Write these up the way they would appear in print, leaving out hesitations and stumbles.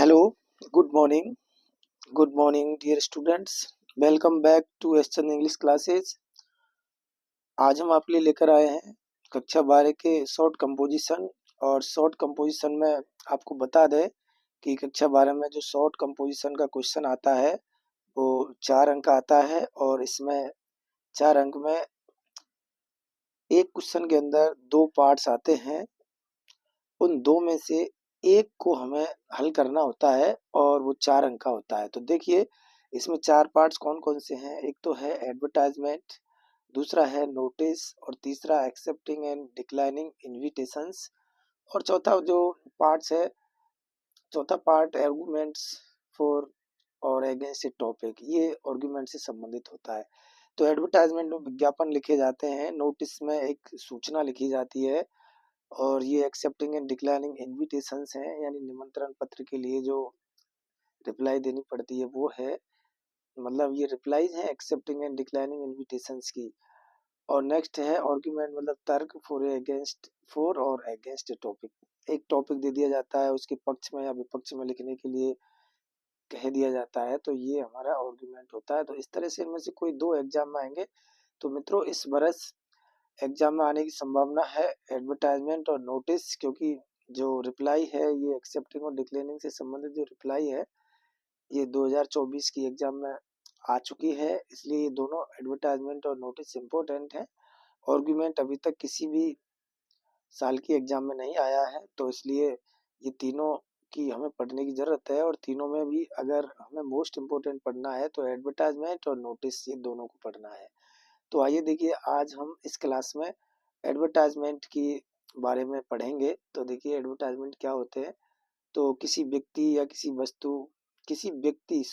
Hello, good morning, dear students. Welcome back to Western English classes. आज हम आपके लिए लेकर आए हैं कक्षा 12 के शॉर्ट कंपोजिशन। और शॉर्ट कंपोजिशन में आपको बता दें कि कक्षा 12 में जो शॉर्ट कंपोजिशन का क्वेश्चन आता है वो 4 अंक का आता है। और इसमें 4 अंक में एक क्वेश्चन के अंदर 2 पार्ट्स आते हैं। उन 2 में से एक को हमें हल करना होता है और वो 4 अंक का होता है। तो देखिए इसमें 4 पार्ट्स कौन कौन से हैं। एक तो है एडवर्टाइजमेंट, दूसरा है नोटिस, और तीसरा एक्सेप्टिंग एंड डिक्लाइनिंग इनविटेशंस, और चौथा पार्ट आर्गुमेंट्स फॉर और अगेंस्ट ए टॉपिक। ये आर्गुमेंट से संबंधित होता है। तो एडवर्टाइजमेंट में विज्ञापन लिखे जाते हैं, नोटिस में एक सूचना लिखी जाती है, और ये एक्सेप्टिंग एंड डिक्लाइनिंग इनविटेशंस हैं, यानी निमंत्रण पत्र के लिए जो रिप्लाई देनी पड़ती है वो है। मतलब ये रिप्लाईज हैं एक्सेप्टिंग एंड डिक्लाइनिंग इनविटेशंस की। और नेक्स्ट है आर्गुमेंट, मतलब तर्क फॉर और अगेंस्ट टॉपिक। एक टॉपिक दे दिया जाता है, उसके पक्ष में या विपक्ष में लिखने के लिए कह दिया जाता है, तो ये हमारा आर्गुमेंट होता है। तो इस तरह से इनमें से कोई 2 एग्जाम में आएंगे। तो मित्रों इस बरस एग्जाम में आने की संभावना है एडवर्टाइजमेंट और नोटिस, क्योंकि जो रिप्लाई है ये एक्सेप्टिंग और डिक्लेयरिंग से संबंधित जो रिप्लाई है ये 2024 की एग्जाम में आ चुकी है, इसलिए ये दोनों एडवर्टाइजमेंट और नोटिस इम्पोर्टेंट है। आर्गुमेंट अभी तक किसी भी साल की एग्जाम में नहीं आया है, तो इसलिए ये तीनों की हमें पढ़ने की जरूरत है। और तीनों में भी अगर हमें मोस्ट इम्पोर्टेंट पढ़ना है तो एडवर्टाइजमेंट और नोटिस, ये दोनों को पढ़ना है। तो आइए देखिए आज हम इस क्लास में एडवर्टाइजमेंट की बारे में पढ़ेंगे। तो देखिए एडवर्टाइजमेंट क्या होते हैं। तो किसी व्यक्ति या किसी व्यक्ति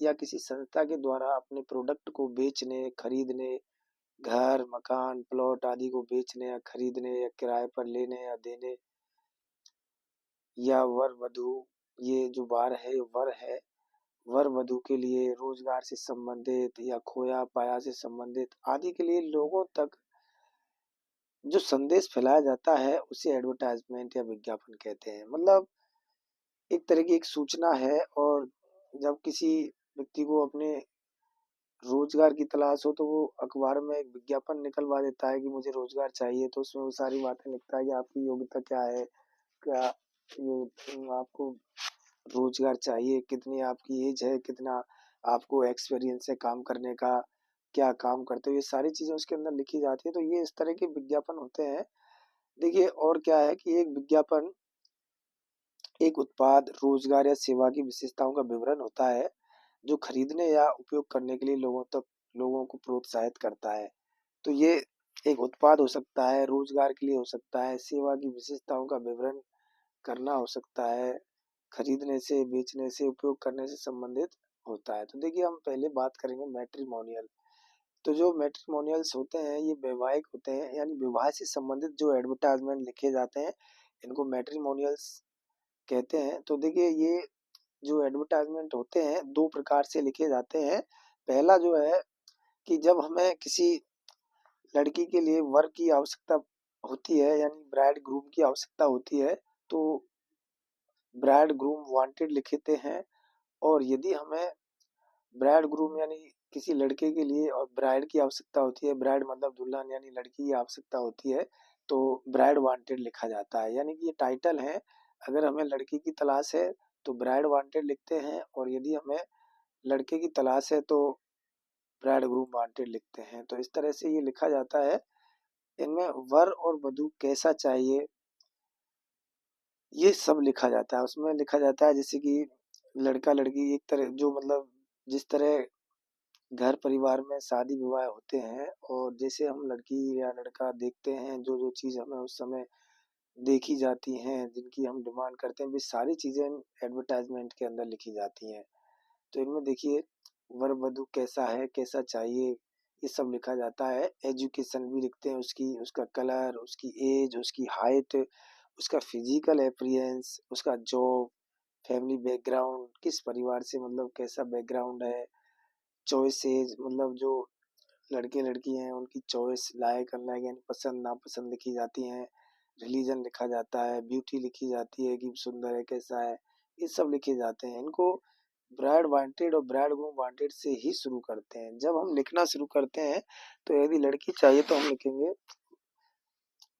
या किसी संस्था के द्वारा अपने प्रोडक्ट को बेचने, खरीदने, घर, मकान, प्लॉट आदि को बेचने या खरीदने या किराए पर लेने या देने, या वर वधु, ये जो बार है ये वर है, वर वधु के लिए रोजगार से संबंधित या खोया पाया से संबंधित आदि के लिए लोगों तक जो संदेश फैलाया जाता है उसे एडवर्टाइजमेंट या विज्ञापन कहते हैं। मतलब एक तरह की एक सूचना है। और जब किसी व्यक्ति को अपने रोजगार की तलाश हो तो वो अखबार में एक विज्ञापन निकलवा देता है कि मुझे रोजगार चाहिए। तो उसमें वो सारी बातें लिखता है कि आपकी योग्यता क्या है, क्या ये आपको रोजगार चाहिए, कितनी आपकी एज है, कितना आपको एक्सपीरियंस है काम करने का, क्या काम करते हो, ये सारी चीजें उसके अंदर लिखी जाती है। तो ये इस तरह के विज्ञापन होते हैं। देखिए और क्या है कि एक विज्ञापन एक उत्पाद, रोजगार या सेवा की विशेषताओं का विवरण होता है जो खरीदने या उपयोग करने के लिए लोगों को प्रोत्साहित करता है। तो ये एक उत्पाद हो सकता है, रोजगार के लिए हो सकता है, सेवा की विशेषताओं का विवरण करना हो सकता है, खरीदने से, बेचने से, उपयोग करने से संबंधित होता है। तो देखिए हम पहले बात करेंगे मैट्रिमोनियल। तो जो मैट्रिमोनियल्स होते हैं ये वैवाहिक होते हैं, यानी विवाह से संबंधित जो एडवर्टाइजमेंट लिखे जाते हैं इनको मैट्रिमोनियल्स कहते हैं। तो देखिए ये जो एडवर्टाइजमेंट होते हैं 2 प्रकार से लिखे जाते हैं। पहला जो है कि जब हमें किसी लड़की के लिए वर की आवश्यकता होती है, यानी ब्राइड ग्रूम की आवश्यकता होती है, तो ब्राइड ग्रूम वांटेड लिखते हैं। और यदि हमें ब्राइड ग्रूम यानी किसी लड़के के लिए और ब्राइड की आवश्यकता होती है, ब्राइड मतलब दुल्हन यानी लड़की की आवश्यकता होती है, तो ब्राइड वांटेड लिखा जाता है। यानी कि ये टाइटल है। अगर हमें लड़की की तलाश है तो ब्राइड वांटेड लिखते हैं, और यदि हमें लड़के की तलाश है तो ब्राइड ग्रूम वांटेड लिखते हैं। तो इस तरह से ये लिखा जाता है। इनमें वर और वधू कैसा चाहिए ये सब लिखा जाता है। उसमें लिखा जाता है जैसे कि लड़का लड़की एक तरह जो मतलब जिस तरह घर परिवार में शादी विवाह होते हैं, और जैसे हम लड़की या लड़का देखते हैं, जो जो चीज़ हमें उस समय देखी जाती हैं, जिनकी हम डिमांड करते हैं, वे सारी चीज़ें एडवर्टाइजमेंट के अंदर लिखी जाती हैं। तो इनमें देखिए वर वधू कैसा है, कैसा चाहिए, ये सब लिखा जाता है। एजुकेशन भी लिखते हैं उसकी, उसका कलर, उसकी एज, उसकी हाइट, उसका फिजिकल अपीयरेंस, उसका जॉब, फैमिली बैकग्राउंड, किस परिवार से मतलब कैसा बैकग्राउंड है, चॉइसेस मतलब जो लड़के लड़की हैं उनकी चॉइस, लायक अनलायक यानी पसंद नापसंद लिखी जाती हैं। रिलीजन लिखा जाता है, ब्यूटी लिखी जाती है कि सुंदर है, कैसा है, ये सब लिखे जाते हैं। इनको ब्राइड वांटेड और ब्राइड ग्रूम वांटेड से ही शुरू करते हैं। जब हम लिखना शुरू करते हैं तो यदि लड़की चाहिए तो हम लिखेंगे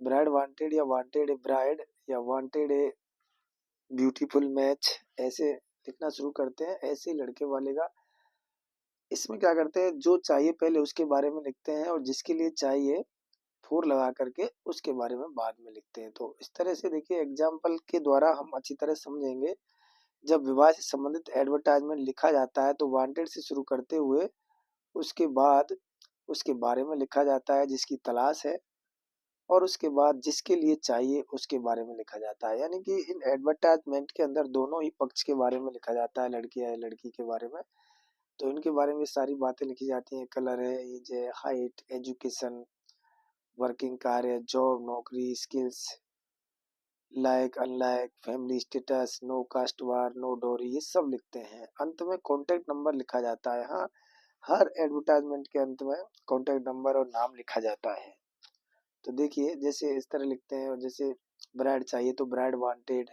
ब्राइड वांटेड या वांटेड ए ब्राइड या वांटेड ए ब्यूटीफुल मैच, ऐसे लिखना शुरू करते हैं। ऐसे ही लड़के वाले का इसमें क्या करते हैं, जो चाहिए पहले उसके बारे में लिखते हैं और जिसके लिए चाहिए फोर लगा करके उसके बारे में बाद में लिखते हैं। तो इस तरह से देखिए एग्जाम्पल के द्वारा हम अच्छी तरह समझेंगे। जब विवाह से संबंधित एडवर्टाइजमेंट लिखा जाता है तो वांटेड से शुरू करते हुए उसके बाद उसके बारे में लिखा जाता है जिसकी तलाश है, और उसके बाद जिसके लिए चाहिए उसके बारे में लिखा जाता है। यानी कि इन एडवर्टाइजमेंट के अंदर दोनों ही पक्ष के बारे में लिखा जाता है, लड़की है लड़की के बारे में। तो इनके बारे में सारी बातें लिखी जाती हैं, कलर है, एज है, हाइट, एजुकेशन, वर्किंग कार्य, जॉब, नौकरी, skills, like unlike, family status, no caste bar, no dowry, ये सब लिखते हैं। अंत में कॉन्टेक्ट नंबर लिखा जाता है। हाँ, हर एडवर्टाइजमेंट के अंत में कॉन्टेक्ट नंबर और नाम लिखा जाता है। तो देखिए जैसे इस तरह लिखते हैं, और जैसे ब्राइड चाहिए तो ब्राइड वांटेड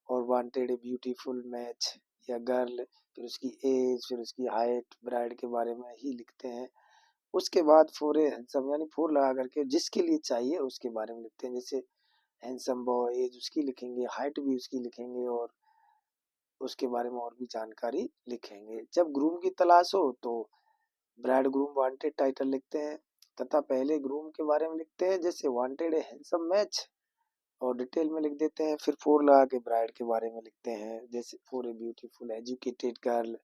और वांटेड ए ब्यूटीफुल मैच या गर्ल, फिर उसकी एज, फिर उसकी हाइट, ब्राइड के बारे में ही लिखते हैं। उसके बाद फोर ए हैंडसम यानी फोर लगा करके जिसके लिए चाहिए उसके बारे में लिखते हैं। जैसे हैंडसम बॉय, एज उसकी लिखेंगे, हाइट भी उसकी लिखेंगे और उसके बारे में और भी जानकारी लिखेंगे। जब ग्रूम की तलाश हो तो ब्राइड ग्रूम वांटेड टाइटल लिखते हैं तथा पहले ग्रूम के बारे में लिखते हैं, जैसे वांटेड ए हैंडसम मैच, और डिटेल में लिख देते हैं। फिर फोर लगा के ब्राइड के बारे में लिखते हैं, जैसे for a beautiful educated girl,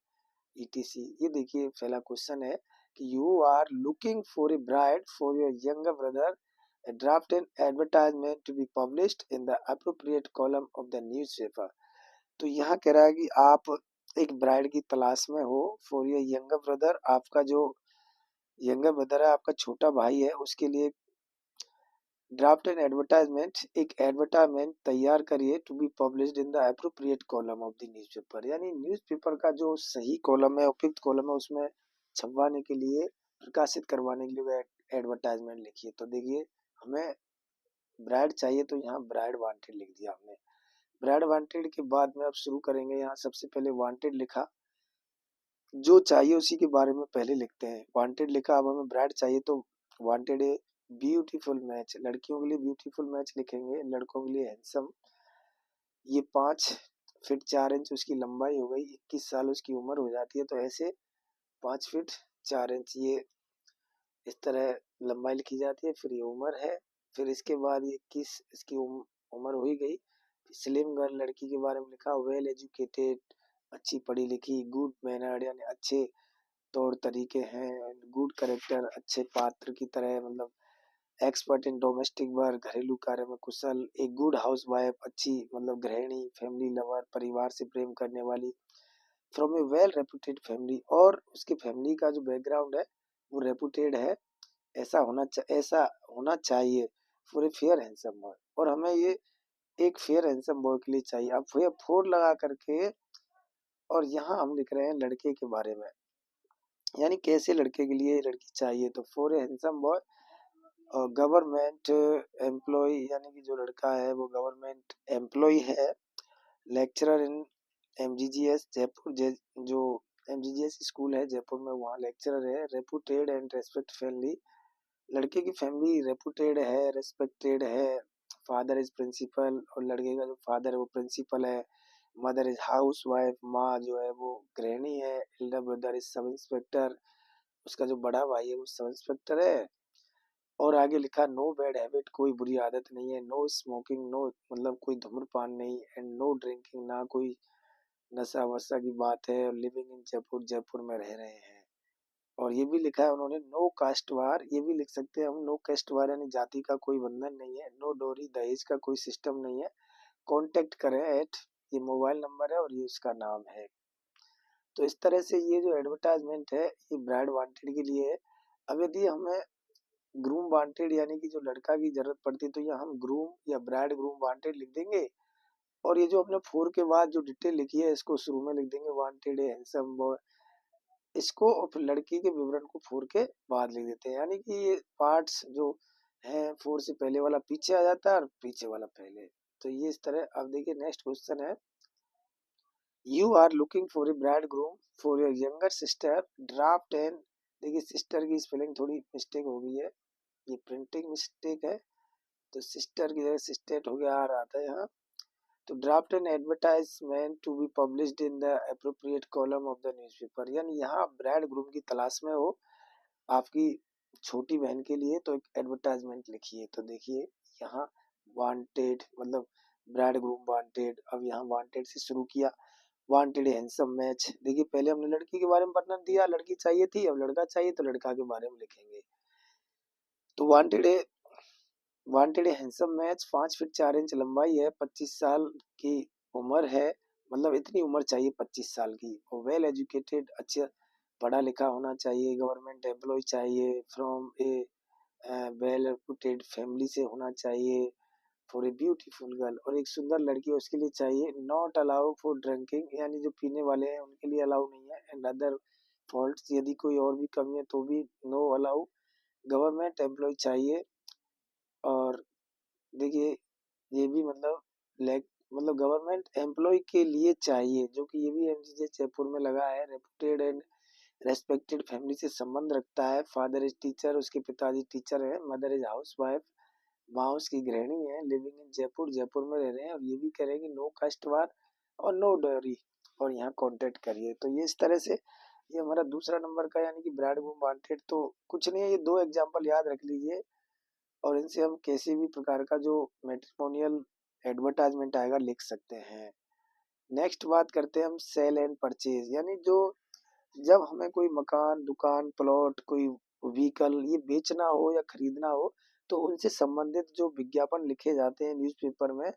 ETC. ये देखिए पहला क्वेश्चन है कि you are looking for a bride for your younger brother, draft an advertisement to be published in the appropriate column of the newspaper. तो यहाँ कह रहा है कि आप एक ब्राइड की तलाश में हो फॉर योर यंगर ब्रदर, आपका जो यंगर ब्रदर है, आपका छोटा भाई है, उसके लिए ड्राफ्ट एन एडवर्टाइजमेंट, एक एडवर्टाइजमेंट तैयार करिए to be published in the appropriate column of the newspaper. यानी न्यूज़पेपर का जो सही कॉलम है, उपयुक्त कॉलम है, उसमें छपवाने के लिए, प्रकाशित करवाने के लिए वह एडवर्टाइजमेंट लिखिए। तो देखिए हमें ब्राइड चाहिए तो यहाँ ब्राइड वांटेड लिख दिया हमने। ब्राइड वांटेड के बाद में अब शुरू करेंगे। यहाँ सबसे पहले वांटेड लिखा, जो चाहिए उसी के बारे में पहले लिखते हैं। वांटेड लिखा, अब हमें ब्राइड चाहिए तो वांटेड ए ब्यूटीफुल मैच, लड़कियों के लिए ब्यूटीफुल मैच लिखेंगे, लड़कों के लिए हैंडसम। ये 5 फीट 4 इंच उसकी लंबाई हो गई, 21 साल उसकी उम्र हो जाती है, तो ऐसे 5 फीट 4 इंच ये इस तरह लंबाई लिखी जाती है। फिर ये उम्र है, फिर इसके बाद ये 21 इसकी उम्र हो ही गई। स्लिम गर्ल लड़की के बारे में लिखा, वेल एजुकेटेड, अच्छी पढ़ी लिखी, गुड मैनर्ड यानी अच्छे तौर तरीके हैं, गुड करेक्टर, अच्छे पात्र की तरह, मतलब एक्सपर्ट इन डोमेस्टिक वर्क, घरेलू कार्य में कुशल, एक गुड हाउस वाइफ, अच्छी मतलब गृहिणी, फैमिली लवर, परिवार से प्रेम करने वाली, from A well reputed family, और उसके फैमिली का जो बैकग्राउंड है वो रेपुटेड है, ऐसा होना चाहिए, for a fair handsome boy. और हमें ये एक फेयर हैंडसम बॉय के लिए चाहिए। अब फोर लगा करके, और यहाँ हम लिख रहे हैं लड़के के बारे में, यानी कैसे लड़के के लिए लड़की चाहिए। तो फॉर ए हैंडसम बॉय, और गवर्नमेंट एम्प्लॉय, यानी कि जो लड़का है वो गवर्नमेंट एम्प्लॉय है, लेक्चरर इन एमजीजीएस जयपुर, जो एमजीजीएस स्कूल है जयपुर में, वहाँ लेक्चरर है, रेपुटेड एंड रेस्पेक्ट फैमिली, लड़के की फैमिली रेपुटेड है, रेस्पेक्टेड है, फादर इज प्रिंसिपल, और लड़के का जो फादर है वो प्रिंसिपल है, मदर इज हाउस वाइफ, माँ जो है वो गृहिणी है, Elder brother is sub inspector, उसका जो बड़ा भाई है वो सब इंस्पेक्टर है। और आगे लिखा नो बैड हैबिट, कोई बुरी आदत नहीं है, नो स्मोकिंग, नो मतलब कोई धूम्रपान नहीं, एंड नो ड्रिंकिंग, ना कोई नशा वशा की बात है, और लिविंग इन जयपुर, जयपुर में रह रहे हैं। और ये भी लिखा है उन्होंने नो कास्ट वार, ये भी लिख सकते हैं हम, नो कास्ट वार यानी जाति का कोई बंधन नहीं है, नो डोरी दहेज का कोई सिस्टम नहीं है, कांटेक्ट करें एट, ये मोबाइल नंबर है और ये उसका नाम है। तो इस तरह से ये जो एडवर्टाइजमेंट है ये ब्राइड वांटेड के लिए है। अब यदि हमें ग्रूम वांटेड यानी कि जो लड़का की जरूरत पड़ती है तो यहाँ हम ग्रूम या ब्राइड ग्रूम वांटेड लिख देंगे, और ये जो हमने फोर के बाद जो डिटेल लिखी है इसको शुरू में लिख देंगे, वांटेड है हैंडसम बॉय, इसको और फिर लड़की के विवरण को फोर के बाद लिख देते हैं। यानी कि ये पार्ट्स जो है, 4 से पहले वाला पीछे आ जाता है और पीछे वाला पहले। तो ये इस तरह। अब देखिए नेक्स्ट क्वेश्चन है, you are looking for a bridegroom for your younger sister, draft an. देखिए सिस्टर की स्पेलिंग थोड़ी मिस्टेक हो गई है, ये प्रिंटिंग मिस्टेक है, तो सिस्टर की जगह सिस्टेट हो गया, आ रहा था यहाँ। तो draft an advertisement to be published in the appropriate column of the newspaper, यानी यहाँ ब्राइड ग्रूम की तलाश में हो आपकी छोटी बहन के लिए, तो एक एडवर्टाइजमेंट लिखिए। तो देखिए यहाँ वांटेड मतलब ब्राइड ग्रूम वांटेड, अब यहाँ वांटेड से शुरू किया, वांटेड हैंडसम मैच। देखिए पहले हमने लड़की के बारे में वर्णन दिया, लड़की चाहिए थी, अब लड़का चाहिए तो लड़का के बारे में लिखेंगे। तो wanted handsome match, 5 feet 4 inch लंबाई है, 25 साल की उम्र है, मतलब इतनी उम्र चाहिए 25 साल की। और वेल एजुकेटेड, अच्छा पढ़ा लिखा होना चाहिए, गवर्नमेंट एम्प्लॉय चाहिए, from A well reputed family से होना चाहिए, फॉर ए ब्यूटीफुल गर्ल, और एक सुंदर लड़की उसके लिए चाहिए। नॉट अलाउ फॉर ड्रिंकिंग, यानी जो पीने वाले हैं उनके लिए अलाउ नहीं है। एंड अदर फॉल्ट्स, यदि कोई और भी कमी है तो भी नो अलाउ। गवर्नमेंट एम्प्लॉय चाहिए, और देखिए ये भी मतलब लेक मतलब गवर्नमेंट एम्प्लॉय के लिए चाहिए, जो कि ये भी एमजीजे जयपुर में लगा है। रेपुटेड एंड रेस्पेक्टेड फैमिली से संबंध रखता है। फादर इज टीचर, उसके पिताजी टीचर है। मदर इज हाउस वाइफ, माँ उसकी गृहिणी है। लिविंग इन जयपुर, जयपुर में रह रहे हैं। और ये भी करेंगे नो कास्टवार और नो डोरी, और यहाँ कांटेक्ट करिए। तो ये इस तरह से ये हमारा दूसरा नंबर का, यानी कि ब्राइड ग्रूम वांटेड। तो कुछ नहीं है, ये 2 एग्जाम्पल याद रख लीजिए, और इनसे हम किसी भी प्रकार का जो मैट्रिमोनियल एडवर्टाइजमेंट आएगा लिख सकते हैं। नेक्स्ट बात करते हैं हम सेल एंड परचेज, यानी जो जब हमें कोई मकान, दुकान, प्लॉट, कोई व्हीकल ये बेचना हो या खरीदना हो, तो उनसे संबंधित जो विज्ञापन लिखे जाते हैं न्यूज़पेपर में,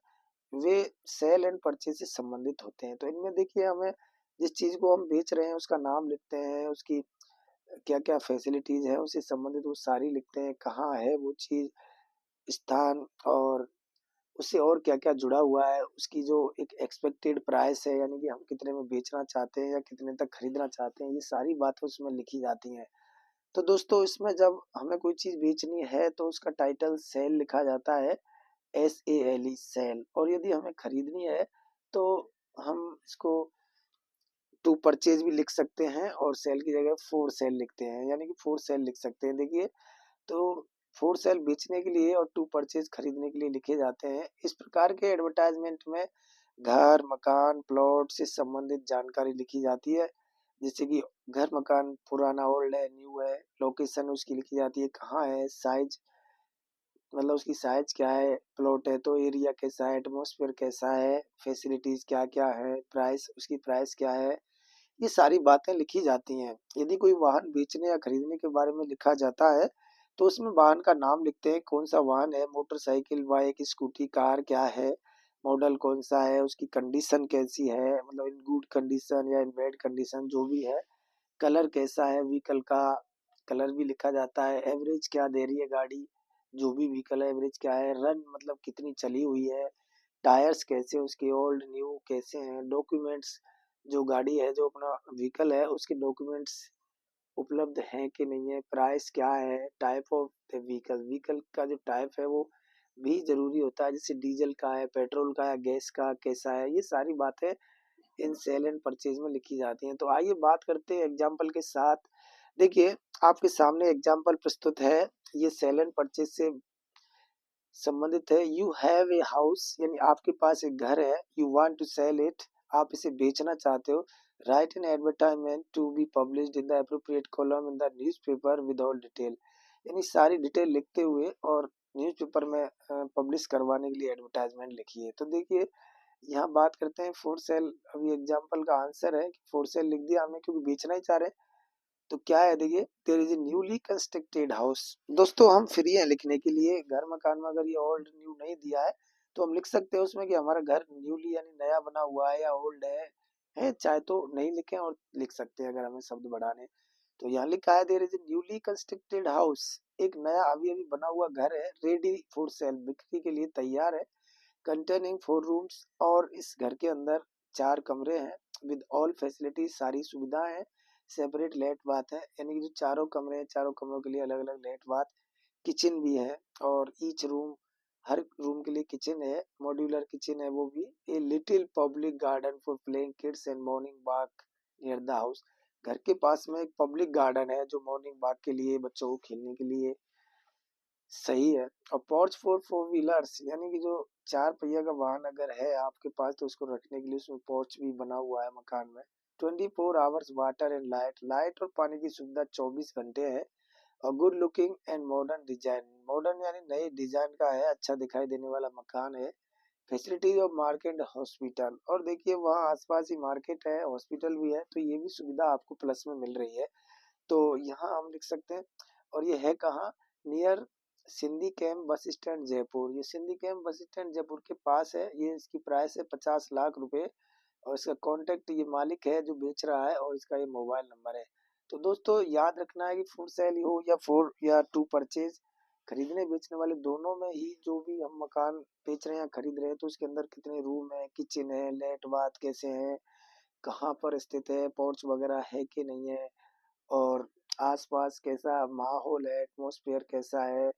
वे सेल एंड परचेज से संबंधित होते हैं। तो इनमें देखिए हमें जिस चीज को हम बेच रहे हैं उसका नाम लिखते हैं, उसकी क्या क्या फैसिलिटीज है उससे संबंधित वो सारी लिखते हैं, कहाँ है वो चीज, स्थान, और उससे और क्या क्या जुड़ा हुआ है, उसकी जो एक एक्सपेक्टेड प्राइस है, यानी कि हम कितने में बेचना चाहते हैं या कितने तक खरीदना चाहते हैं, ये सारी बातें उसमें लिखी जाती हैं। तो दोस्तों इसमें जब हमें कोई चीज बेचनी है तो उसका टाइटल सेल लिखा जाता है, SALE सेल। और यदि हमें खरीदनी है तो हम इसको टू परचेज भी लिख सकते हैं, और सेल की जगह फोर सेल लिखते हैं, यानी कि फोर सेल लिख सकते हैं। देखिए तो फोर सेल बेचने के लिए और टू परचेज खरीदने के लिए लिखे जाते हैं। इस प्रकार के एडवर्टाइजमेंट में घर, मकान, प्लॉट से संबंधित जानकारी लिखी जाती है, जैसे कि घर, मकान पुराना, ओल्ड है, न्यू है, लोकेशन उसकी लिखी जाती है, कहाँ है, साइज मतलब उसकी साइज क्या है, प्लॉट है तो एरिया कैसा है, एटमॉस्फेयर कैसा है, फैसिलिटीज क्या क्या है, प्राइस उसकी प्राइस क्या है, ये सारी बातें लिखी जाती हैं। यदि कोई वाहन बेचने या खरीदने के बारे में लिखा जाता है तो उसमें वाहन का नाम लिखते हैं, कौन सा वाहन है, मोटरसाइकिल, बाइक, स्कूटी, कार क्या है, मॉडल कौन सा है, उसकी कंडीशन कैसी है, मतलब इन गुड कंडीशन या इन बैड कंडीशन जो भी है, कलर कैसा है व्हीकल का, कलर भी लिखा जाता है, एवरेज क्या दे रही है गाड़ी, जो भी व्हीकल है एवरेज क्या है, रन मतलब कितनी चली हुई है, टायर्स कैसे उसके, ओल्ड न्यू कैसे हैं, डॉक्यूमेंट्स, जो गाड़ी है जो अपना व्हीकल है उसके डॉक्यूमेंट्स उपलब्ध हैं कि नहीं है, प्राइस क्या है, type of the vehicle, vehicle का जो टाइप है वो भी जरूरी होता है, जैसे डीजल का है, पेट्रोल का है, गैस का कैसा है, ये सारी बातें इन सेल एंड परचेज में लिखी जाती हैं। तो आइए बात करते हैं एग्जाम्पल के साथ। देखिए आपके सामने एग्जाम्पल प्रस्तुत है, ये सेल एंड परचेज से संबंधित है। यू हैव ए हाउस, यानी आपके पास एक घर है, you want to sell it, आप इसे बेचना चाहते हो। Write an advertisement to be published in the appropriate column in the newspaper with all detail, यानी सारी डिटेल लिखते हुए और न्यूज़पेपर में पब्लिश करवाने के लिए एडवर्टाइजमेंट लिखिए। तो देखिए यहाँ बात करते हैं फोर सेल, अभी एग्जाम्पल का आंसर है कि फोर सेल लिख दिया हमने क्योंकि बेचना ही चाह रहे हैं। तो क्या है देखिए, there is a newly constructed house. दोस्तों हम फ्री हैं लिखने के लिए, घर मकान में अगर ये ओल्ड न्यू नहीं दिया है तो हम लिख सकते हैं उसमें कि हमारा घर न्यूली यानी नया बना हुआ है या ओल्ड है चाहे तो नहीं लिखें और लिख सकते हैं अगर हमें शब्द बढ़ाने। तो यहाँ लिखा है there is a newly constructed house, एक नया अभी अभी बना हुआ घर है, रेडी फॉर सेल, बिक्री के लिए तैयार है, कंटेनिंग 4 रूम्स, और इस घर के अंदर 4 कमरे हैं, विद ऑल फैसिलिटीज, सारी सुविधाएं हैं, सेपरेट लेट बाथ है, यानी कि जो चारों कमरे हैं चारों कमरों के लिए अलग अलग लेट बाथ, किचन भी है और ईच रूम, हर रूम के लिए किचन है, मॉड्यूलर किचन है वो भी। A little public garden for playing kids and morning walk near the house. घर के पास में एक पब्लिक गार्डन है जो मॉर्निंग वॉक के लिए, बच्चों को खेलने के लिए सही है। और पोर्च फॉर फोर व्हीलर्स, यानी कि जो चार पहिया का वाहन अगर है आपके पास तो उसको रखने के लिए उसमें पोर्च भी बना हुआ है मकान में। 24 hours water and light, light और पानी की सुविधा 24 घंटे है। और good looking and modern design, modern यानी नए डिजाइन का है, अच्छा दिखाई देने वाला मकान है। फैसिलिटीज ऑफ मार्केट हॉस्पिटल, और देखिए वहाँ आसपास ही मार्केट है, हॉस्पिटल भी है, तो ये भी सुविधा आपको प्लस में मिल रही है। तो यहाँ हम लिख सकते हैं। और ये है कहाँ, near Sindhi camp bus stand Jaipur. ये Sindhi camp bus stand Jaipur के पास है। ये इसकी प्राइस है 50 लाख रुपए। और इसका कॉन्टेक्ट, ये मालिक है जो बेच रहा है, और इसका ये मोबाइल नंबर है। तो दोस्तों याद रखना है कि फॉर सेल हो या फॉर या टू परचेज, खरीदने बेचने वाले दोनों में ही जो भी हम मकान बेच रहे हैं खरीद रहे हैं, तो उसके अंदर कितने रूम है, किचन है, लेट बाथ कैसे है, कहाँ पर स्थित है, पोर्च वगैरह है कि नहीं है, और आसपास कैसा माहौल है, एटमॉस्फेयर कैसा है,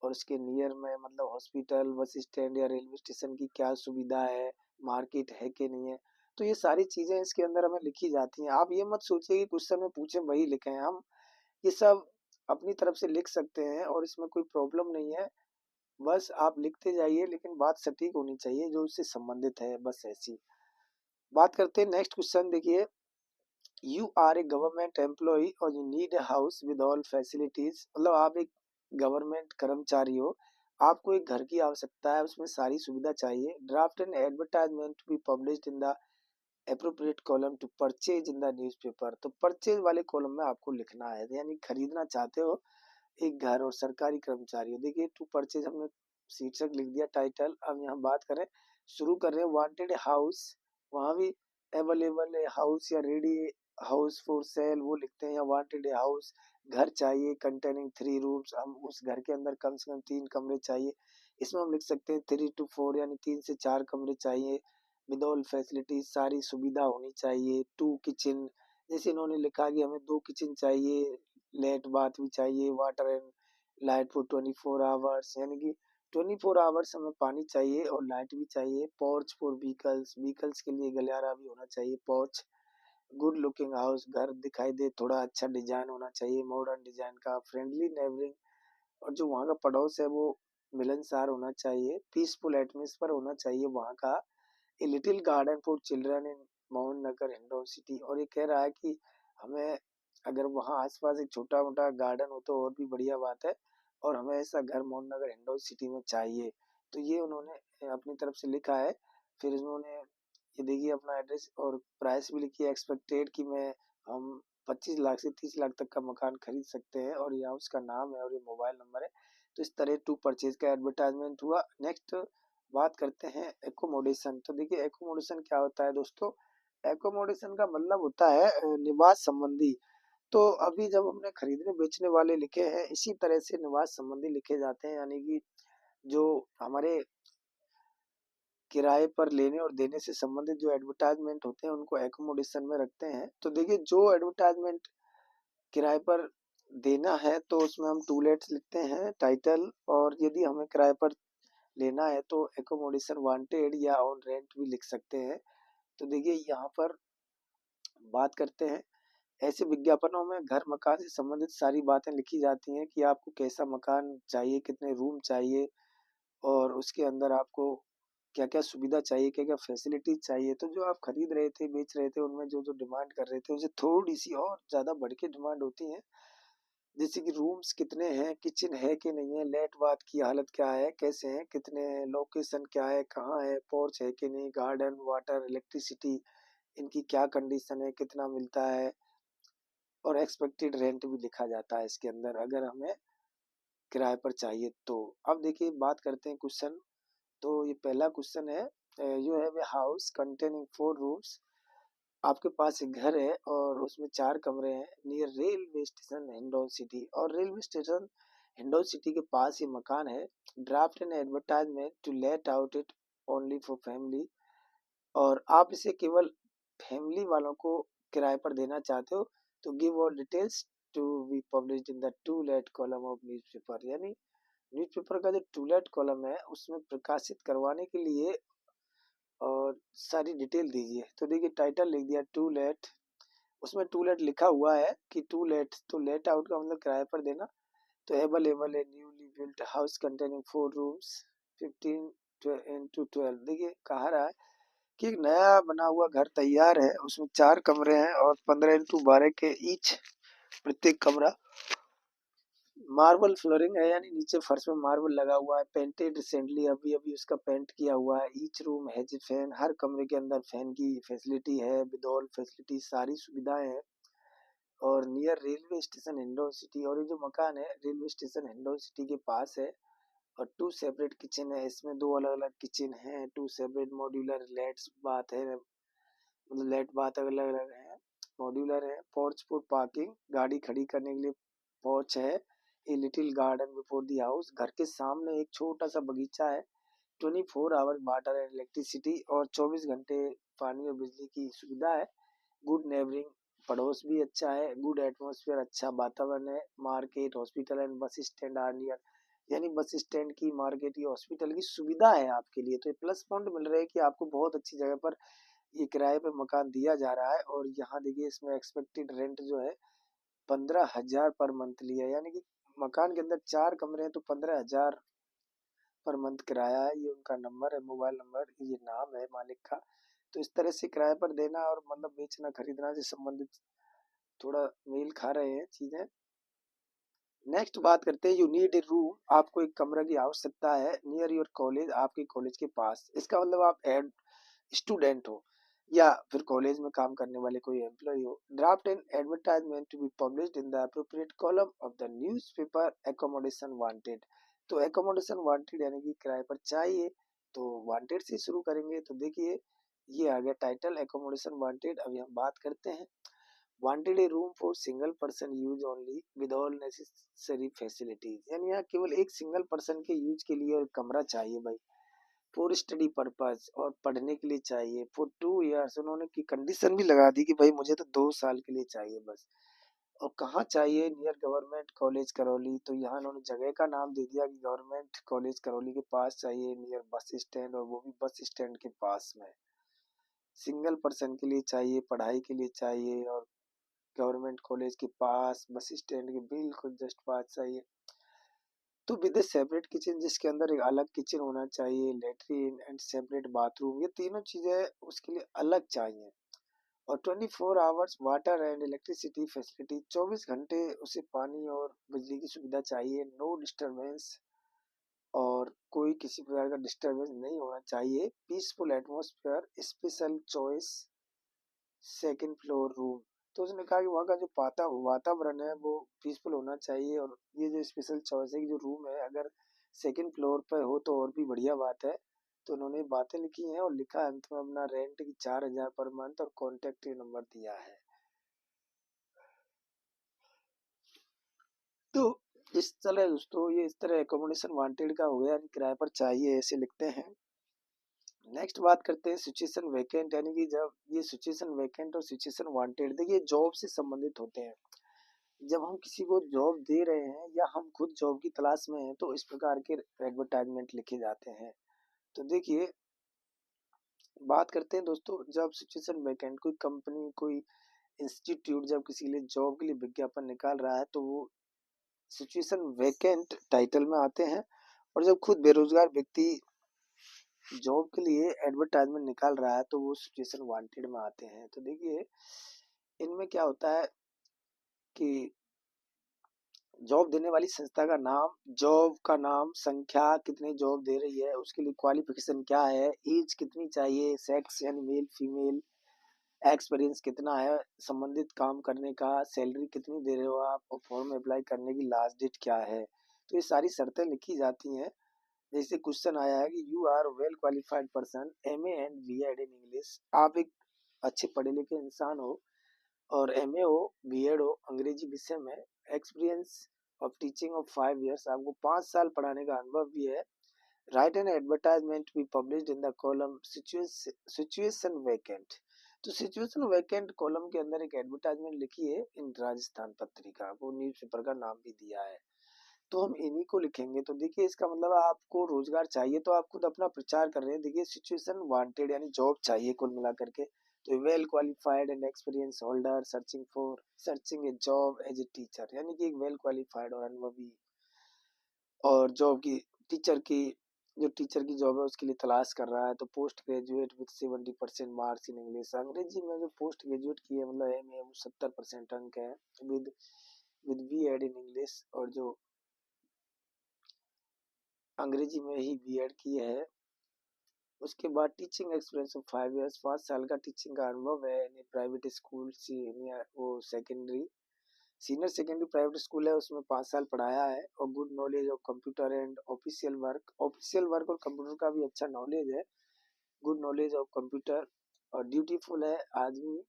और उसके नियर में मतलब हॉस्पिटल, बस स्टैंड या रेलवे स्टेशन की क्या सुविधा है, मार्केट है कि नहीं है। तो ये सारी चीजें इसके अंदर हमें लिखी जाती हैं। आप ये मत सोचिए कि क्वेश्चन में पूछे वही लिखे हैं, हम ये सब अपनी तरफ से लिख सकते हैं और इसमें कोई प्रॉब्लम नहीं है। बस आप लिखते जाइए, लेकिन बात सटीक होनी चाहिए जो उससे संबंधित है, बस ऐसी बात करते हैं। नेक्स्ट क्वेश्चन देखिए, you are a government employ और you need a house with all facilities, मतलब आप एक गवर्नमेंट कर्मचारी हो, आपको एक घर की आवश्यकता है, उसमें सारी सुविधा चाहिए। Draft an advertisement to be published in the appropriate column to purchase in the newspaper. तो परचेज वाले कॉलम में आपको लिखना है, यानी खरीदना चाहते हो एक घर और सरकारी कर्मचारी हो। देखिए टू परचेज हमने शीर्षक लिख दिया, टाइटल। अब यहाँ बात करें, शुरू कर रहे हैं, वांटेड हाउस, वहां भी अवेलेबल है हाउस या रेडी हाउस फॉर सेल वो लिखते हैं, या वांटेड हाउस, घर चाहिए कंटेनिंग 3 रूम्स, हम उस घर के अंदर कम से कम 3 कमरे चाहिए। इसमें हम लिख सकते हैं 3 to 4, यानी 3 से 4 कमरे चाहिए। विद ऑल फैसिलिटीज, सारी सुविधा होनी चाहिए। 2 किचन, जैसे इन्होंने लिखा कि हमें 2 किचन चाहिए, लेट बाथ भी चाहिए, water and light for 24 hours, यानी कि 24 आवर्स हमें पानी चाहिए और लाइट भी चाहिए। पोर्च फॉर व्हीकल्स, व्हीकल्स के लिए गलियारा भी होना चाहिए, पोर्च। गुड लुकिंग हाउस, घर दिखाई दे, थोड़ा अच्छा डिजाइन होना चाहिए, मॉडर्न डिजाइन का। फ्रेंडली नेबरिंग, और जो वहाँ का पड़ोस है वो मिलनसार होना चाहिए। पीसफुल एटमॉस्फेयर होना चाहिए वहाँ का। A little garden for children in Mohan Nagar Hindaun city, और ये कह रहा है कि हमें अगर वहाँ आसपास एक छोटा मोटा गार्डन हो तो और भी बढ़िया बात है, और हमें ऐसा घर मोहन नगर हिंडौन सिटी में चाहिए। तो ये उन्होंने अपनी तरफ से लिखा है। फिर उन्होंने ये देखिए अपना एड्रेस और प्राइस भी लिखी है, एक्सपेक्टेड कि मैं हम 25 लाख से 30 लाख तक का मकान खरीद सकते हैं, और यहाँ उसका नाम है और ये मोबाइल नंबर है। तो इस तरह टू परचेज का एडवर्टाइजमेंट हुआ। नेक्स्ट बात करते हैं एकोमोडेशन। तो देखिए एकोमोडेशन क्या होता है दोस्तों, एकोमोडेशन का मतलब होता है निवास संबंधी। तो अभी जब हमने खरीदने बेचने वाले लिखे हैं, इसी तरह से निवास संबंधी लिखे जाते हैं, यानी कि जो हमारे किराए पर लेने और देने से संबंधित जो एडवर्टाइजमेंट होते हैं उनको एकोमोडेशन में रखते हैं। तो देखिए जो एडवर्टाइजमेंट किराए पर देना है तो उसमें हम टू लेट्स लिखते हैं, टाइटल। और यदि हमें किराए पर लेना है तो एकोमोडेशन वांटेड या ऑन रेंट भी लिख सकते हैं। तो देखिए यहाँ पर बात करते हैं, ऐसे विज्ञापनों में घर मकान से संबंधित सारी बातें लिखी जाती हैं कि आपको कैसा मकान चाहिए, कितने रूम चाहिए, और उसके अंदर आपको क्या क्या सुविधा चाहिए, क्या क्या फैसिलिटीज चाहिए। तो जो आप खरीद रहे थे, बेच रहे थे, उनमें जो जो डिमांड कर रहे थे उसे थोड़ी सी और ज्यादा बढ़ के डिमांड होती है। जैसे कि रूम्स कितने हैं, किचन है कि नहीं है, लेट बाथ की हालत क्या है, कैसे हैं, कितने हैं, लोकेशन क्या है, कहाँ है, पोर्च है कि नहीं, गार्डन, वाटर, इलेक्ट्रिसिटी, इनकी क्या कंडीशन है, कितना मिलता है, और एक्सपेक्टेड रेंट भी लिखा जाता है इसके अंदर अगर हमें किराए पर चाहिए तो। अब देखिए बात करते हैं क्वेश्चन। तो ये पहला क्वेश्चन है, you have a house containing 4 rooms, आपके पास एक घर है और उसमें 4 कमरे हैं, near railway station Hindaun city, और रेलवे स्टेशन हिंडौन सिटी के पास ये मकान है। Draft an advertisement to let out it only for family, और आप इसे केवल फैमिली वालों को किराए पर देना चाहते हो, तो give all details to be published in the to let column of newspaper, यानी न्यूज़पेपर का जो टू लेट कॉलम है उसमें प्रकाशित करवाने के लिए और सारी डिटेल दीजिए। तो देखिए टाइटल लिख दिया टू लेट, उसमें टू लेट लिखा हुआ है कि टू लेट, तो लेट आउट का मतलब किराए पर देना। तो अवेलेबल है newly built house containing 4 rooms 15 into 12। देखिए कहा रहा है कि एक नया बना हुआ घर तैयार है, उसमें 4 कमरे हैं और 15 into 12 के ईच प्रत्येक कमरा। मार्बल फ्लोरिंग है, यानी नीचे फर्श में मार्बल लगा हुआ है, पेंटेड रिसेंटली, अभी अभी उसका पेंट किया हुआ है। ईच रूम हैज फैन, हर कमरे के अंदर फैन की फैसिलिटी है, विद ऑल फैसिलिटी, सारी सुविधाएं हैं। और near railway station Hindaun city, और ये जो मकान है रेलवे स्टेशन हिंडौन सिटी के पास है। और 2 सेपरेट किचन है, इसमें 2 अलग अलग किचन है, 2 सेपरेट मॉड्यूलर लेट्स बाथ है, मतलब लेट बाथ अलग अलग है, मॉड्यूलर है। पोर्च फॉर पार्किंग, गाड़ी खड़ी करने के लिए पोर्च है। A little garden before the house, घर के सामने एक छोटा सा बगीचा है। 24 आवर वाटर एंड इलेक्ट्रिसिटी, और 24 घंटे पानी और बिजली की सुविधा है। गुड नेबरिंग, पड़ोस भी अच्छा है। गुड एटमॉस्फेयर, अच्छा वातावरण है। Market, hospital and bus stand are near, यानी बस स्टैंड की, मार्केट की, हॉस्पिटल की सुविधा है आपके लिए। तो ये प्लस पॉइंट मिल रहे हैं कि आपको बहुत अच्छी जगह पर ये किराए पे मकान दिया जा रहा है। और यहाँ देखिए इसमें एक्सपेक्टेड रेंट जो है 15,000 पर मंथली है, यानी कि मकान के अंदर 4 कमरे हैं तो 15,000 पर मंथ किराया है। ये उनका नंबर है, मोबाइल नंबर, ये नाम है मालिक का। तो इस तरह से किराए पर देना और मतलब बेचना खरीदना से संबंधित थोड़ा मेल खा रहे हैं चीजें। नेक्स्ट बात करते हैं, यू नीड ए रूम, आपको एक कमरा की आवश्यकता है। नियर योर कॉलेज, आपके कॉलेज के पास। इसका मतलब आप स्टूडेंट हो या फिर कॉलेज में काम करने वाले कोई एम्प्लॉय हो। Draft an advertisement to be published in the appropriate column of the newspaper, accommodation wanted. तो एकोमोडेशन वांटेड यानी कि किराए पर चाहिए, तो वांटेड से शुरू करेंगे। तो देखिए ये आ गया टाइटल, एकोमोडेशन वांटेड। अभी हम बात करते हैं। Wanted A room for single person use only with all necessary facilities, यानी यहाँ केवल एक सिंगल पर्सन के यूज के लिए कमरा चाहिए भाई। फॉर स्टडी पर्पज, और पढ़ने के लिए चाहिए। फॉर 2 years, उन्होंने की कंडीशन भी लगा दी कि भाई मुझे तो 2 साल के लिए चाहिए बस। और कहाँ चाहिए? नियर गवर्नमेंट कॉलेज करौली, तो यहाँ उन्होंने जगह का नाम दे दिया कि गवर्नमेंट कॉलेज करौली के पास चाहिए, नियर बस स्टैंड, और वो भी बस स्टैंड के पास में। सिंगल पर्सन के लिए चाहिए, पढ़ाई के लिए चाहिए, और गवर्नमेंट कॉलेज के पास, बस स्टैंड के बिल्कुल जस्ट पास चाहिए। तो विद सेपरेट किचन, जिसके अंदर एक अलग किचन होना चाहिए, लेटरिन एंड सेपरेट बाथरूम, ये तीनों चीजें उसके लिए अलग चाहिए। और 24 hours water and electricity facility, 24 घंटे उसे पानी और बिजली की सुविधा चाहिए। नो डिस्टरबेंस, और कोई किसी प्रकार का डिस्टरबेंस नहीं होना चाहिए। Peaceful atmosphere, special choice second floor room. तो उसने कहा कि वहाँ का जो वातावरण है वो पीसफुल होना चाहिए। और ये जो स्पेशल चॉइस है कि जो रूम है अगर सेकंड फ्लोर पे हो तो और भी बढ़िया बात है। तो उन्होंने बातें लिखी हैं और लिखा अंत में अपना रेंट की 4,000 पर मंथ और कॉन्टेक्ट नंबर दिया है। तो इस तरह दोस्तों, ये इस तरह एकोमोडेशन वांटेड का हो गया, किराए पर चाहिए ऐसे लिखते हैं। नेक्स्ट बात करते हैं सिचुएशन वैकेंट, यानी कि जब ये सिचुएशन वैकेंट और सिचुएशन वांटेड, देखिए जॉब से संबंधित होते हैं। जब हम किसी को जॉब दे रहे हैं या हम खुद जॉब की तलाश में हैं तो इस प्रकार के एडवर्टाइजमेंट लिखे जाते हैं। तो देखिए बात करते हैं दोस्तों, जब सिचुएशन वैकेंट, कोई कंपनी, कोई इंस्टीट्यूट जब किसी के लिए जॉब के लिए विज्ञापन निकाल रहा है तो वो सिचुएशन वैकेंट टाइटल में आते हैं। और जब खुद बेरोजगार व्यक्ति जॉब के लिए एडवर्टाइजमेंट निकाल रहा है तो वो सिचुएशन वांटेड में आते हैं। तो देखिए इनमें क्या होता है कि जॉब देने वाली संस्था का नाम, जॉब का नाम, संख्या, कितने जॉब दे रही है, उसके लिए क्वालिफिकेशन क्या है, एज कितनी चाहिए, सेक्स यानी मेल फीमेल, एक्सपीरियंस कितना है संबंधित काम करने का, सैलरी कितनी दे रहे हो आप, और फॉर्म अप्लाई करने की लास्ट डेट क्या है। तो ये सारी शर्तें लिखी जाती हैं। जैसे क्वेश्चन आया है कि you are well qualified person, MA and BEd in English, आप एक अच्छे पढ़े लिखे इंसान हो और एमए हो, बीएड हो अंग्रेजी विषय में, experience of teaching of 5 years, आपको 5 साल पढ़ाने का अनुभव भी है। Right an advertisement B published in the column situation vacant, तो सिचुएशन वैकेंट कॉलम के अंदर एक एडवर्टाइजमेंट लिखी है इन राजस्थान पत्रिका, वो न्यूज़पेपर का नाम भी दिया है। तो हम इन्हीं को लिखेंगे। तो देखिए इसका मतलब आपको रोजगार चाहिए, तो आप खुद अपना प्रचार कर रहे हैं। देखिए सिचुएशन वांटेड यानी जॉब चाहिए कुल मिला करके। तो well qualified and experience holder searching a job as a teacher, यानी कि एक वेल क्वालिफाइड और अनुभवी और जॉब की टीचर की जॉब है उसके लिए तलाश कर रहा है। तो post graduate with 70% marks in English, अंग्रेजी में जो पोस्ट ग्रेजुएट की है मतलब एम ए 70% अंक है, with with B Ed in English, और जो अंग्रेजी में ही बीएड की है। उसके बाद टीचिंग एक्सपीरियंस ऑफ 5 इयर्स, 5 साल का टीचिंग का अनुभव है इन प्राइवेट स्कूल, सीनियर वो secondary senior secondary private school है उसमें 5 साल पढ़ाया है। और good knowledge of computer and official work और कंप्यूटर का भी अच्छा नॉलेज है। गुड नॉलेज ऑफ कंप्यूटर, और ड्यूटीफुल है आदमी,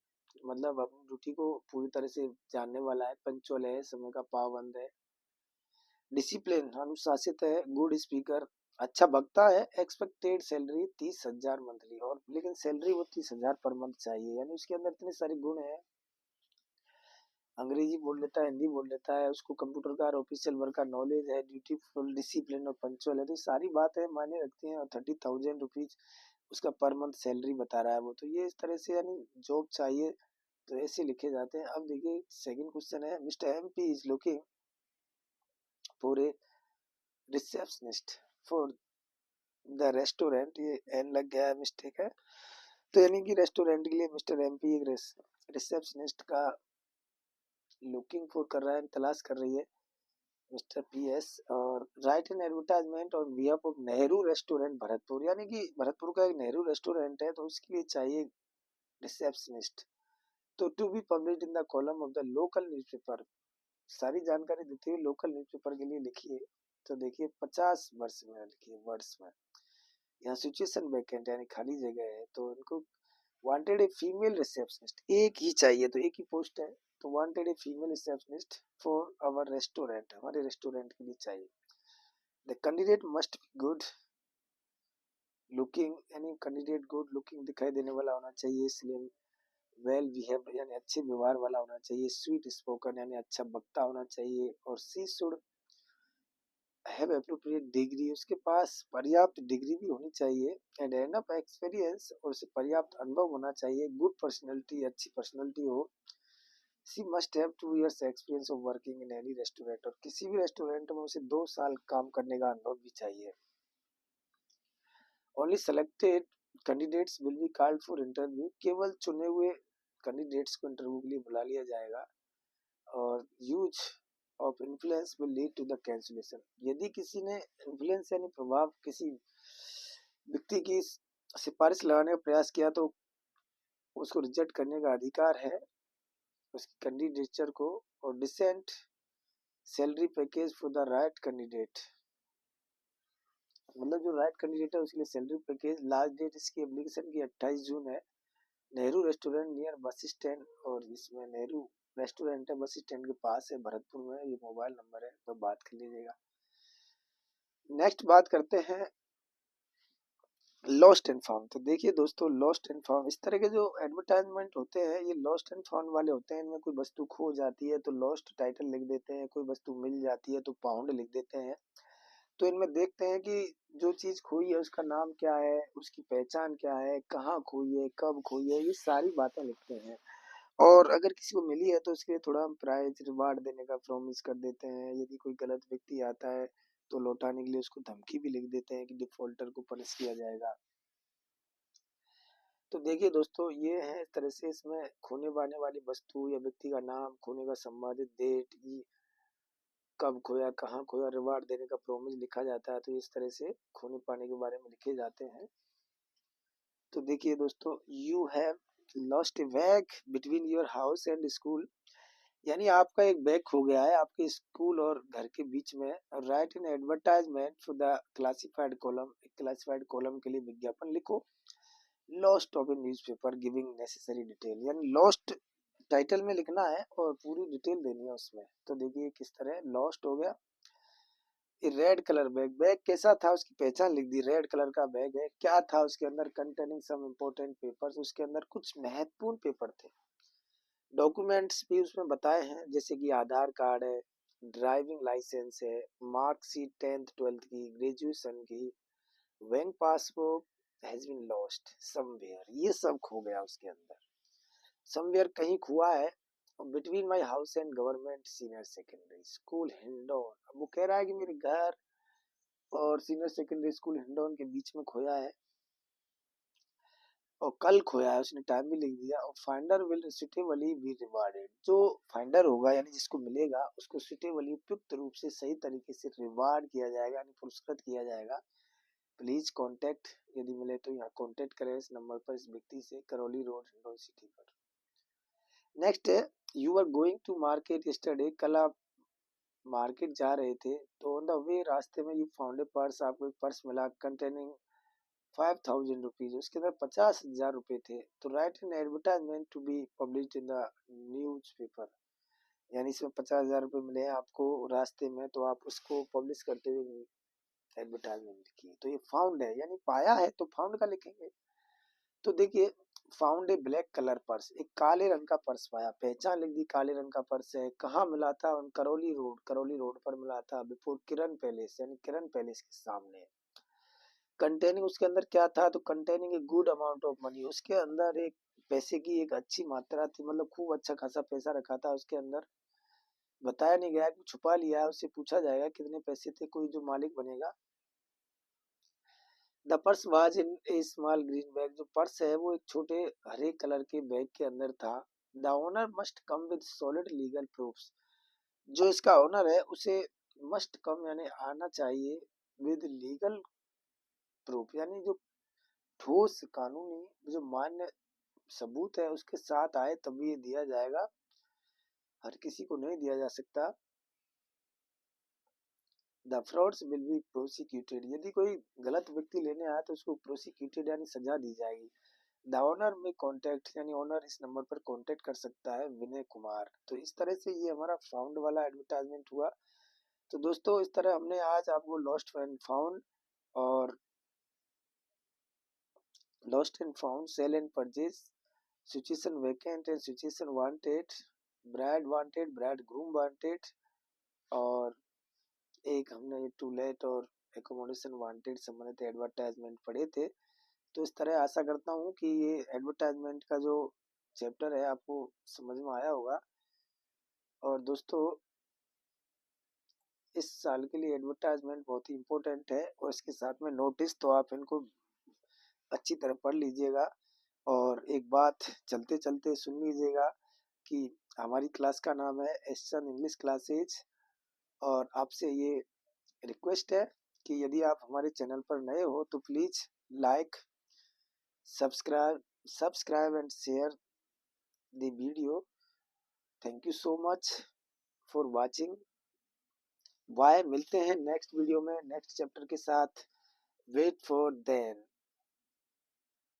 मतलब अपनी ड्यूटी को पूरी तरह से जानने वाला है, पंचुअल है, समय का पाबंद है, डिसिप्लिन अनुशासित है, गुड स्पीकर, अच्छा वक्ता है। एक्सपेक्टेड सैलरी 30,000 मंथली, और लेकिन सैलरी वो 30,000 पर मंथ चाहिए, यानी उसके अंदर इतने सारे गुण हैं। अंग्रेजी बोल लेता है, हिंदी बोल लेता है, उसको कंप्यूटर का और ऑफिशियल वर्क का नॉलेज है, ड्यूटीफुल, डिसिप्लिन और पंचुअल है। तो सारी बातें मायने रखती हैं। और 30,000 रुपीज उसका पर मंथ सैलरी बता रहा है वो। तो ये इस तरह से यानी जॉब चाहिए तो ऐसे लिखे जाते हैं। अब देखिए सेकंड क्वेश्चन है, mister M P is looking for a receptionist for the restaurant, ये एन लग गया है, मिस्टेक है। तो यानी कि रेस्टोरेंट के लिए मिस्टर एमपी एक रिसेप्शनिस्ट का लुकिंग फॉर कर रहा है, तलाश कर रही है मिस्टर पीएस। और right an advertisement on behalf of Nehru restaurant Bharatpur, यानी कि भरतपुर का एक नेहरू रेस्टोरेंट है तो उसके लिए चाहिए रिसेप्शनिस्ट। तो to be publish in the column of the local newspaper, सारी जानकारी देते हुए लोकल न्यूज़पेपर के लिए लिखिए। तो देखिए 50 वर्ष में लिखिए, वर्ड्स में। यहाँ सिचुएशन वैकेंट यानी खाली जगह है, तो इनको वांटेड ए फीमेल रिसेप्शनिस्ट, एक ही चाहिए तो एक ही पोस्ट है। तो wanted a female receptionist for our restaurant, हमारे रेस्टोरेंट के लिए चाहिए। The candidate must be good looking, यानी कैंडिडेट गुड लुकिंग दिखाई देने वाला होना चाहिए, स्लिम, वेल बिहेव्ड यानी अच्छे व्यवहार वाला होना चाहिए, स्वीट स्पोकन यानी अच्छा वक्ता होना चाहिए, और सी शुड हैव एप्रोप्रिएट डिग्री, उसके पास पर्याप्त डिग्री भी होनी चाहिए, एंड एनफ एक्सपीरियंस, और उसे पर्याप्त अनुभव होना चाहिए, गुड पर्सनैलिटी, अच्छी पर्सनैलिटी हो। She must have 2 years experience of working in any restaurant, और किसी भी रेस्टोरेंट में उसे 2 साल काम करने का अनुभव भी चाहिए। Only selected candidates will be called for interview, केवल चुने हुए कैंडिडेट्स को इंटरव्यू के लिए बुला लिया जाएगा। और use of influence will lead to the cancellation, यदि किसी ने इन्फ्लुएंस यानी प्रभाव किसी व्यक्ति की सिफारिश लगाने का प्रयास किया तो उसको रिजेक्ट करने का अधिकार है उसकी कैंडिडेचर को। और decent salary package for the right candidate, मतलब जो राइट कैंडिडेट है उसके लिए सैलरी पैकेज। लास्ट डेट इसकी एप्लीकेशन की 28 जून है। Nehru restaurant near bus stand, और इसमें नेहरू रेस्टोरेंट है बस स्टैंड के पास है, भरतपुर में। ये मोबाइल नंबर है तो बात कर लीजिएगा। नेक्स्ट बात करते हैं लॉस्ट एंड फाउंड। तो देखिए दोस्तों लॉस्ट एंड फाउंड, इस तरह के जो एडवर्टाइजमेंट होते हैं ये लॉस्ट एंड फाउंड वाले होते हैं। इनमें कोई वस्तु खो जाती है तो लॉस्ट टाइटल लिख देते हैं, कोई वस्तु मिल जाती है तो फाउंड लिख देते हैं। तो इनमें देखते हैं कि जो चीज खोई है उसका नाम क्या है, उसकी पहचान क्या है, कहाँ खोई है, कब खोई है, ये सारी बातें लिखते हैं। और अगर किसी को मिली है तो उसके लिए थोड़ा हम प्राइज रिवार्ड देने का प्रॉमिस कर देते हैं। यदि कोई गलत व्यक्ति आता है तो लौटाने के लिए उसको धमकी भी लिख देते हैं कि डिफॉल्टर को पनिश किया जाएगा। तो देखिए दोस्तों ये है इस तरह से, इसमें खोने पाने वाली वस्तु या व्यक्ति का नाम, खोने का संबंधित डेट, ये कब खोया, कहाँ खोया, रिवार्ड देने का प्रॉमिस लिखा जाता है। तो इस तरह से खोने पाने के बारे में लिखे जाते हैं। तो देखिए दोस्तों, you have lost A bag between your house and school, यानी आपका एक बैग खो गया है आपके स्कूल और घर के बीच में। Right in advertisement for the classified column, classified column के लिए विज्ञापन लिखो। Lost of A newspaper giving necessary detail, यानी लॉस्ट टाइटल में लिखना है और पूरी डिटेल देनी है उसमें। तो देखिए किस तरह लॉस्ट हो गया। रेड कलर बैग, बैग कैसा था उसकी पहचान लिख दी, रेड कलर का बैग है, क्या था उसके अंदर, कंटेनिंग सम इम्पोर्टेंट पेपर्स, उसके अंदर कुछ महत्वपूर्ण पेपर थे। डॉक्यूमेंट्स भी उसमें बताए हैं जैसे कि आधार कार्ड है, ड्राइविंग लाइसेंस है, मार्कशीट 10th 12th की, ग्रेजुएशन की, bank passbook has been lost somewhere, ये सब खो गया उसके अंदर। समवेयर कहीं खुआ है between my house and government senior secondary school Hindaun. अब वो कह रहा है कि मेरे घर और सीनियर सेकेंडरी स्कूल हिंडौन के बीच में खोया है और कल खोया है, उसने टाइम भी लिख दिया। और finder will suitably B rewarded, जो फाइंडर होगा यानी जिसको मिलेगा उसको सुटेबली उपयुक्त रूप से सही तरीके से रिवार्ड किया जाएगा यानी पुरस्कृत किया जाएगा। प्लीज कांटेक्ट, यदि मिले तो यहाँ कांटेक्ट करें इस नंबर पर, इस व्यक्ति से, करौली रोड हिंडौन सिटी पर। नेक्स्ट है, you are going to market yesterday, कल आप मार्केट जा रहे थे तो ऑन द वे रास्ते में यू फाउंड ए पर्स, आपको एक पर्स मिला कंटेनिंग 5000 रुपीज, उसके अंदर 50,000 रुपए थे। तो write an advertisement to be published in the newspaper, यानी इसमें 50,000 रुपए मिले हैं आपको रास्ते में, तो आप उसको पब्लिश करते हुए एडवर्टाइजमेंट लिखिए। तो ये फाउंड है यानी पाया है, तो फाउंड का लिखेंगे। तो देखिए, found a black colour purse, एक काले रंग का पर्स पाया, पहचान लिख दी, काले रंग का पर्स है। कहाँ मिला था? करौली रोड पर मिला था, बिफोर किरण पैलेस, यानी किरण पैलेस के सामने। कंटेनिंग, उसके अंदर क्या था? तो containing a good amount of money, उसके अंदर एक पैसे की एक अच्छी मात्रा थी, मतलब खूब अच्छा खासा पैसा रखा था उसके अंदर। बताया नहीं गया कि छुपा लिया है, उससे पूछा जाएगा कितने पैसे थे, कोई जो मालिक बनेगा। The purse was in A small green bag, जो पर्स है वो एक छोटे हरे कलर के बैग के अंदर था। The owner must come with solid legal proofs, जो इसका ओनर है उसे मस्ट कम यानी आना चाहिए विद लीगल प्रूफ, यानी जो ठोस कानूनी जो मान्य सबूत है उसके साथ आए तभी ये दिया जाएगा, हर किसी को नहीं दिया जा सकता। The frauds will be prosecuted, यदि कोई गलत व्यक्ति लेने आया तो उसको प्रोसिक्यूटेड यानी सजा दी जाएगी। द ओनर में कॉन्टेक्ट, यानी ओनर इस नंबर पर कॉन्टेक्ट कर सकता है, विनय कुमार। तो इस तरह से ये हमारा फाउंड वाला एडवर्टाइजमेंट हुआ। तो दोस्तों इस तरह हमने आज आपको लॉस्ट एंड फाउंड और lost and found, sale and purchase, situation vacant and situation wanted, bride groom wanted, और एक हमने टू लेट और एकोमोडेशन वांटेड संबंधित एडवर्टाइजमेंट पढ़े थे। तो इस तरह आशा करता हूँ कि ये एडवर्टाइजमेंट का जो चैप्टर है आपको समझ में आया होगा। और दोस्तों इस साल के लिए एडवर्टाइजमेंट बहुत ही इम्पोर्टेंट है, और इसके साथ में नोटिस, तो आप इनको अच्छी तरह पढ़ लीजिएगा। और एक बात चलते चलते सुन लीजिएगा कि हमारी क्लास का नाम है एसचंद इंग्लिश क्लासेज, और आपसे ये रिक्वेस्ट है कि यदि आप हमारे चैनल पर नए हो तो please like, subscribe and share the video. Thank you so much for watching. Bye, मिलते हैं नेक्स्ट वीडियो में नेक्स्ट चैप्टर के साथ। Wait for then.